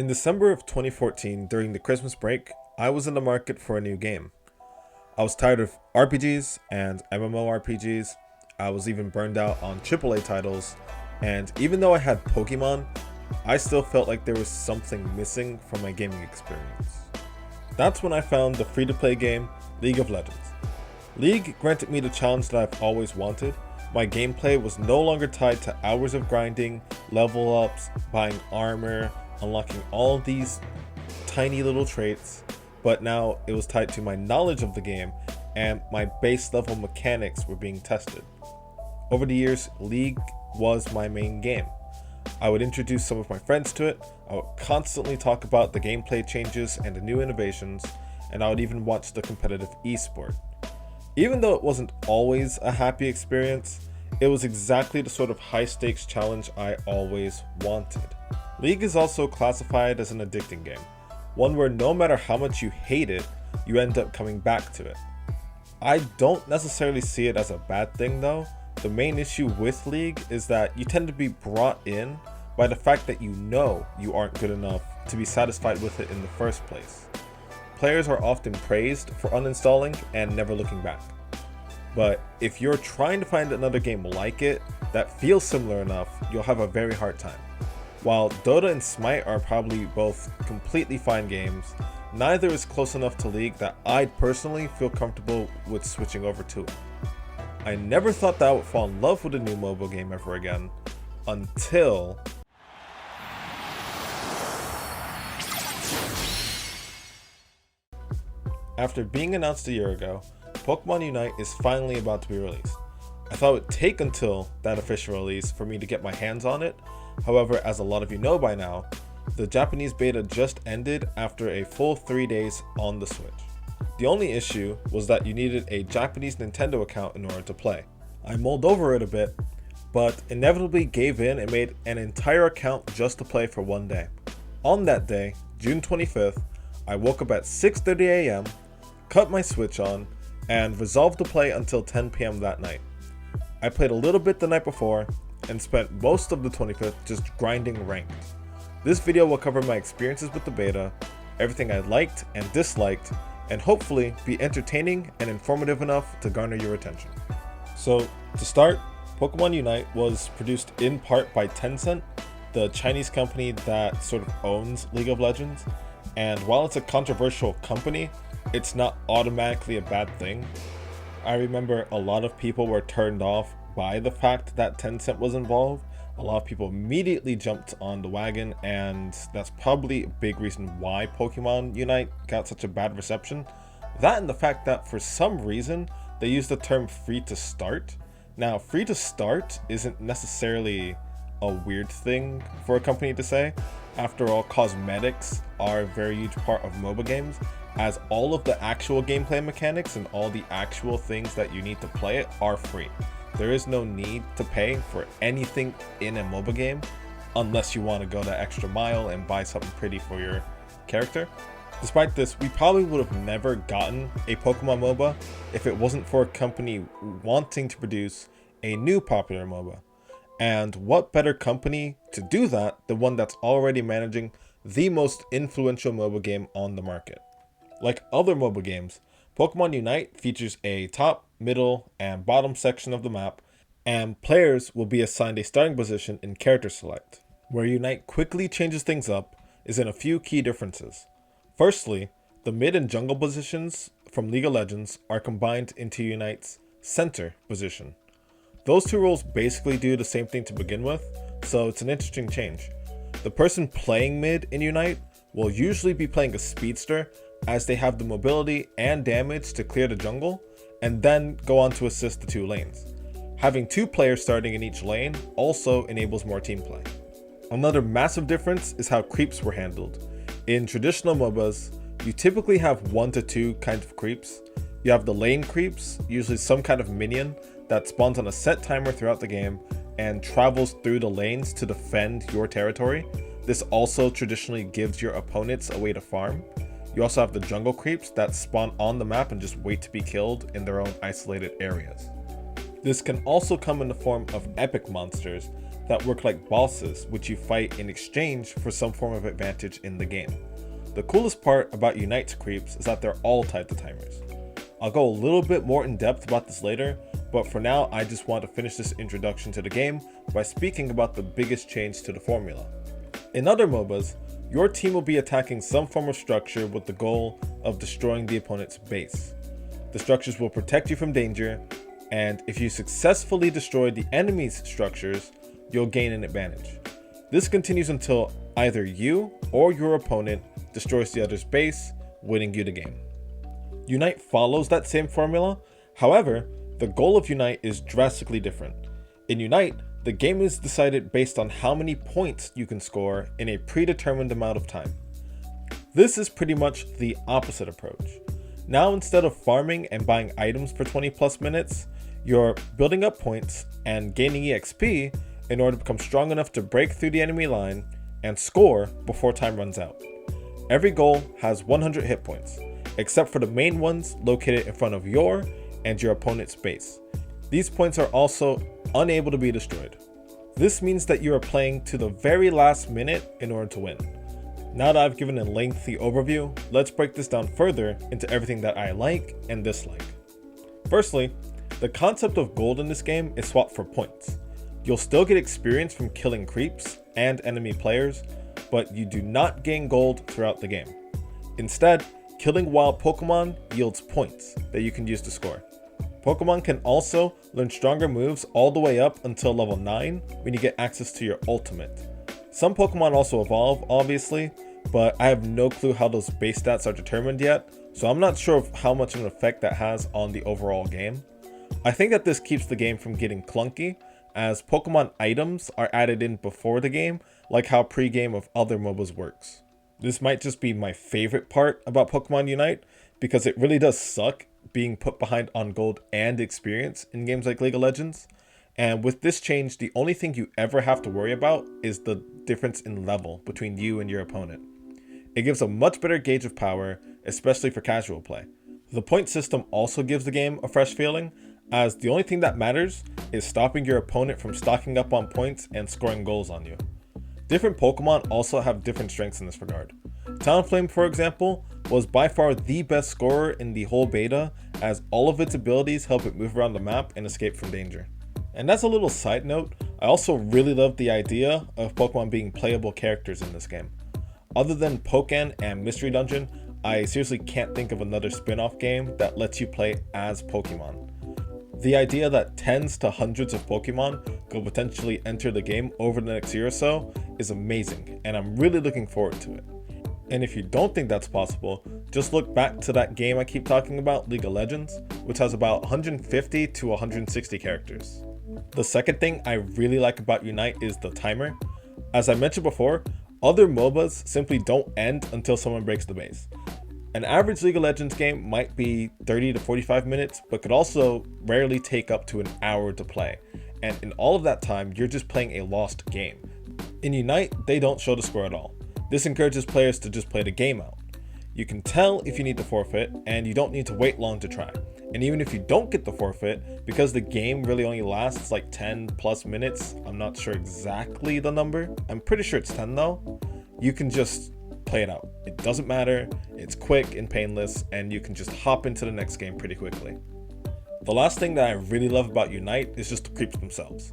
In December of 2014, during the Christmas break, I was in the market for a new game. I was tired of RPGs and MMORPGs. I was even burned out on AAA titles, and even though I had Pokemon, I still felt like there was something missing from my gaming experience. That's when I found the free-to-play game League of Legends. League granted me the challenge that I've always wanted. My gameplay was no longer tied to hours of grinding, level ups, buying armor, unlocking all of these tiny little traits, but now it was tied to my knowledge of the game and my base level mechanics were being tested. Over the years, League was my main game. I would introduce some of my friends to it, I would constantly talk about the gameplay changes and the new innovations, and I would even watch the competitive esport. Even though it wasn't always a happy experience, it was exactly the sort of high stakes challenge I always wanted. League is also classified as an addicting game, one where no matter how much you hate it, you end up coming back to it. I don't necessarily see it as a bad thing though. The main issue with League is that you tend to be brought in by the fact that you know you aren't good enough to be satisfied with it in the first place. Players are often praised for uninstalling and never looking back. But if you're trying to find another game like it that feels similar enough, you'll have a very hard time. While Dota and Smite are probably both completely fine games, neither is close enough to League that I'd personally feel comfortable with switching over to it. I never thought that I would fall in love with a new mobile game ever again, until after being announced a year ago, Pokemon Unite is finally about to be released. I thought it would take until that official release for me to get my hands on it. However, as a lot of you know by now, the Japanese beta just ended after a full 3 days on the Switch. The only issue was that you needed a Japanese Nintendo account in order to play. I mulled over it a bit, but inevitably gave in and made an entire account just to play for one day. On that day, June 25th, I woke up at 6:30 a.m., cut my Switch on, and resolved to play until 10 p.m. that night. I played a little bit the night before, and spent most of the 25th just grinding ranked. This video will cover my experiences with the beta, everything I liked and disliked, and hopefully be entertaining and informative enough to garner your attention. So to start, Pokemon Unite was produced in part by Tencent, the Chinese company that sort of owns League of Legends, and while it's a controversial company, it's not automatically a bad thing. I remember a lot of people were turned off by the fact that Tencent was involved. A lot of people immediately jumped on the wagon, and that's probably a big reason why Pokemon Unite got such a bad reception. That and the fact that for some reason they use the term free to start. Now, free to start isn't necessarily a weird thing for a company to say. After all, cosmetics are a very huge part of MOBA games, as all of the actual gameplay mechanics and all the actual things that you need to play it are free. There is no need to pay for anything in a MOBA game unless you want to go the extra mile and buy something pretty for your character. Despite this, we probably would have never gotten a Pokemon MOBA if it wasn't for a company wanting to produce a new popular MOBA. And what better company to do that than one that's already managing the most influential MOBA game on the market. Like other MOBA games, Pokemon Unite features a top, middle, and bottom section of the map, and players will be assigned a starting position in Character Select. Where Unite quickly changes things up is in a few key differences. Firstly, the mid and jungle positions from League of Legends are combined into Unite's center position. Those two roles basically do the same thing to begin with, so it's an interesting change. The person playing mid in Unite will usually be playing a speedster, as they have the mobility and damage to clear the jungle, and then go on to assist the two lanes. Having two players starting in each lane also enables more team play. Another massive difference is how creeps were handled. In traditional MOBAs, you typically have 1 to 2 kinds of creeps. You have the lane creeps, usually some kind of minion that spawns on a set timer throughout the game and travels through the lanes to defend your territory. This also traditionally gives your opponents a way to farm. You also have the jungle creeps that spawn on the map and just wait to be killed in their own isolated areas. This can also come in the form of epic monsters that work like bosses, which you fight in exchange for some form of advantage in the game. The coolest part about Unite's creeps is that they're all tied to timers. I'll go a little bit more in depth about this later, but for now I just want to finish this introduction to the game by speaking about the biggest change to the formula. In other MOBAs, your team will be attacking some form of structure with the goal of destroying the opponent's base. The structures will protect you from danger, and if you successfully destroy the enemy's structures, you'll gain an advantage. This continues until either you or your opponent destroys the other's base, winning you the game. Unite follows that same formula, however, the goal of Unite is drastically different. In Unite, the game is decided based on how many points you can score in a predetermined amount of time. This is pretty much the opposite approach. Now instead of farming and buying items for 20 plus minutes, you're building up points and gaining EXP in order to become strong enough to break through the enemy line and score before time runs out. Every goal has 100 hit points, except for the main ones located in front of your and your opponent's base. These points are also unable to be destroyed. This means that you are playing to the very last minute in order to win. Now that I've given a lengthy overview, let's break this down further into everything that I like and dislike. Firstly, the concept of gold in this game is swapped for points. You'll still get experience from killing creeps and enemy players, but you do not gain gold throughout the game. Instead, killing wild Pokemon yields points that you can use to score. Pokemon can also learn stronger moves all the way up until level 9 when you get access to your ultimate. Some Pokemon also evolve, obviously, but I have no clue how those base stats are determined yet, so I'm not sure of how much of an effect that has on the overall game. I think that this keeps the game from getting clunky, as Pokemon items are added in before the game, like how pre-game of other MOBAs works. This might just be my favorite part about Pokemon Unite, because it really does suck being put behind on gold and experience in games like League of Legends. And with this change, the only thing you ever have to worry about is the difference in level between you and your opponent. It gives a much better gauge of power, especially for casual play. The point system also gives the game a fresh feeling, as the only thing that matters is stopping your opponent from stocking up on points and scoring goals on you. Different Pokemon also have different strengths in this regard. Talonflame, for example, was by far the best scorer in the whole beta, as all of its abilities help it move around the map and escape from danger. And as a little side note, I also really love the idea of Pokemon being playable characters in this game. Other than Pokken and Mystery Dungeon, I seriously can't think of another spin-off game that lets you play as Pokemon. The idea that tens to hundreds of Pokemon could potentially enter the game over the next year or so is amazing, and I'm really looking forward to it. And if you don't think that's possible, just look back to that game I keep talking about, League of Legends, which has about 150 to 160 characters. The second thing I really like about Unite is the timer. As I mentioned before, other MOBAs simply don't end until someone breaks the base. An average League of Legends game might be 30 to 45 minutes, but could also rarely take up to an hour to play. And in all of that time, you're just playing a lost game. In Unite, they don't show the score at all. This encourages players to just play the game out. You can tell if you need to forfeit, and you don't need to wait long to try. And even if you don't get the forfeit, because the game really only lasts like 10 plus minutes, I'm not sure exactly the number, I'm pretty sure it's 10 though, you can just play it out. It doesn't matter, it's quick and painless, and you can just hop into the next game pretty quickly. The last thing that I really love about Unite is just the creeps themselves.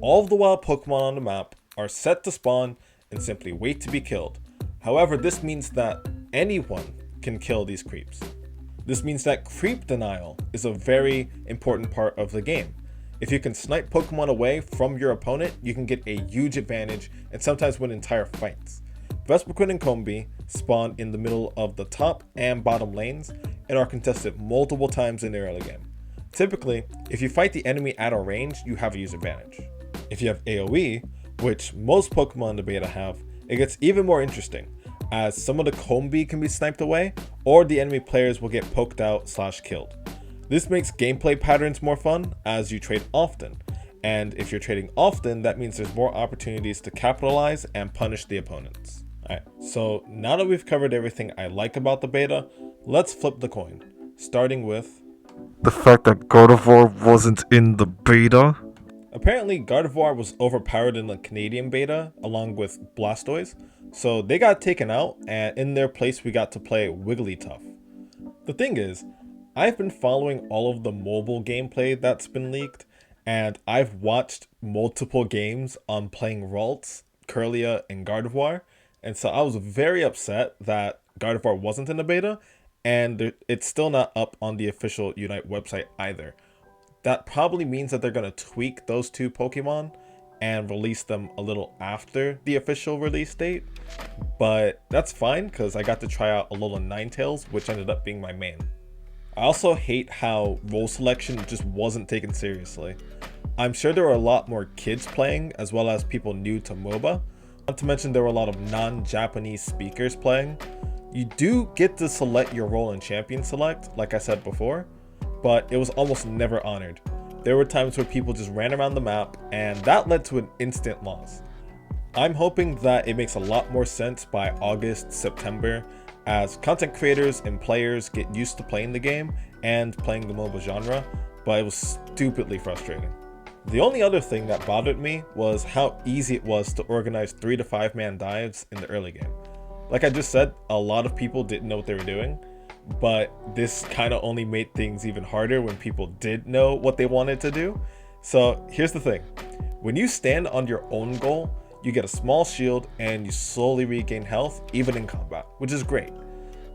All of the wild Pokemon on the map are set to spawn and simply wait to be killed. However, this means that anyone can kill these creeps. This means that creep denial is a very important part of the game. If you can snipe Pokemon away from your opponent, you can get a huge advantage and sometimes win entire fights. Vespiquen and Combee spawn in the middle of the top and bottom lanes and are contested multiple times in the early game. Typically, if you fight the enemy at a range, you have a huge advantage. If you have AoE, which most Pokemon in the beta have, it gets even more interesting, as some of the Combee can be sniped away, or the enemy players will get poked out / killed. This makes gameplay patterns more fun, as you trade often, and if you're trading often, that means there's more opportunities to capitalize and punish the opponents. Alright, so now that we've covered everything I like about the beta, let's flip the coin, starting with the fact that God of War wasn't in the beta. Apparently, Gardevoir was overpowered in the Canadian beta along with Blastoise, so they got taken out, and in their place we got to play Wigglytuff. The thing is, I've been following all of the mobile gameplay that's been leaked, and I've watched multiple games on playing Ralts, Kirlia, and Gardevoir, and so I was very upset that Gardevoir wasn't in the beta, and it's still not up on the official Unite website either. That probably means that they're going to tweak those two Pokemon and release them a little after the official release date. But that's fine because I got to try out Alolan Ninetales, which ended up being my main. I also hate how role selection just wasn't taken seriously. I'm sure there were a lot more kids playing as well as people new to MOBA. Not to mention there were a lot of non-Japanese speakers playing. You do get to select your role in Champion Select, like I said before, but it was almost never honored. There were times where people just ran around the map, and that led to an instant loss. I'm hoping that it makes a lot more sense by August, September, as content creators and players get used to playing the game and playing the MOBA genre, but it was stupidly frustrating. The only other thing that bothered me was how easy it was to organize 3 to 5 man dives in the early game. Like I just said, a lot of people didn't know what they were doing, but this kind of only made things even harder when people did know what they wanted to do. So here's the thing, when you stand on your own goal, you get a small shield and you slowly regain health even in combat, which is great.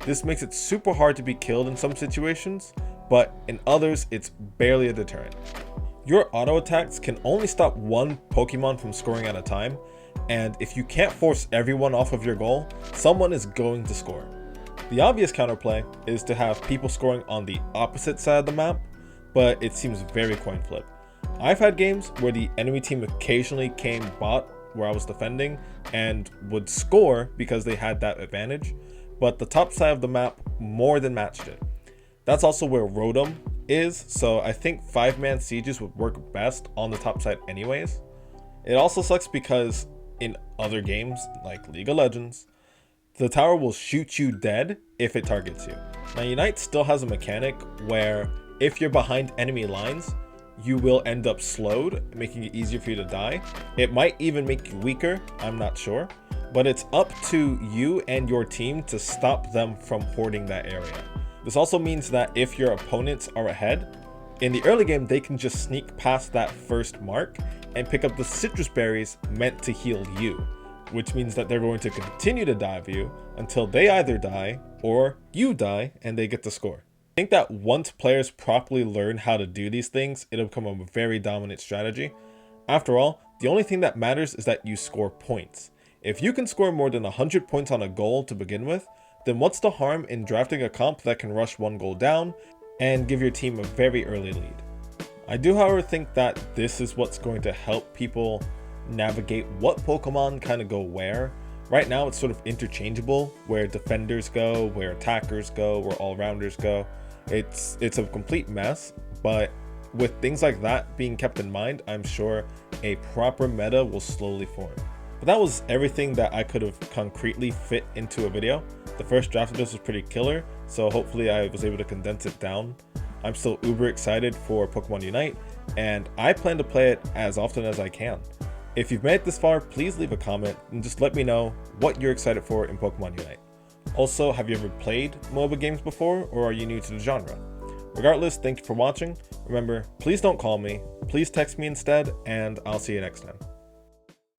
This makes it super hard to be killed in some situations, but in others it's barely a deterrent. Your auto attacks can only stop one Pokemon from scoring at a time, and if you can't force everyone off of your goal, someone is going to score. The obvious counterplay is to have people scoring on the opposite side of the map, but it seems very coin flip. I've had games where the enemy team occasionally came bot where I was defending and would score because they had that advantage, but the top side of the map more than matched it. That's also where Rotom is, so I think 5-man sieges would work best on the top side anyways. It also sucks because in other games like League of Legends, the tower will shoot you dead if it targets you. Now Unite still has a mechanic where if you're behind enemy lines, you will end up slowed, making it easier for you to die. It might even make you weaker, I'm not sure, but it's up to you and your team to stop them from hoarding that area. This also means that if your opponents are ahead, in the early game they can just sneak past that first mark and pick up the citrus berries meant to heal you, which means that they're going to continue to dive you until they either die or you die and they get the score. I think that once players properly learn how to do these things, it'll become a very dominant strategy. After all, the only thing that matters is that you score points. If you can score more than 100 points on a goal to begin with, then what's the harm in drafting a comp that can rush one goal down and give your team a very early lead? I do, however, think that this is what's going to help people navigate what Pokemon kind of go where. Right now it's sort of interchangeable, where defenders go, where attackers go, where all-rounders go. It's a complete mess, but with things like that being kept in mind, I'm sure a proper meta will slowly form. But that was everything that I could have concretely fit into a video. The first draft of this was pretty killer, so hopefully I was able to condense it down. I'm still uber excited for Pokemon Unite, and I plan to play it as often as I can. If you've made it this far, please leave a comment and just let me know what you're excited for in Pokemon Unite. Also, have you ever played MOBA games before, or are you new to the genre? Regardless, thank you for watching. Remember, please don't call me, please text me instead, and I'll see you next time.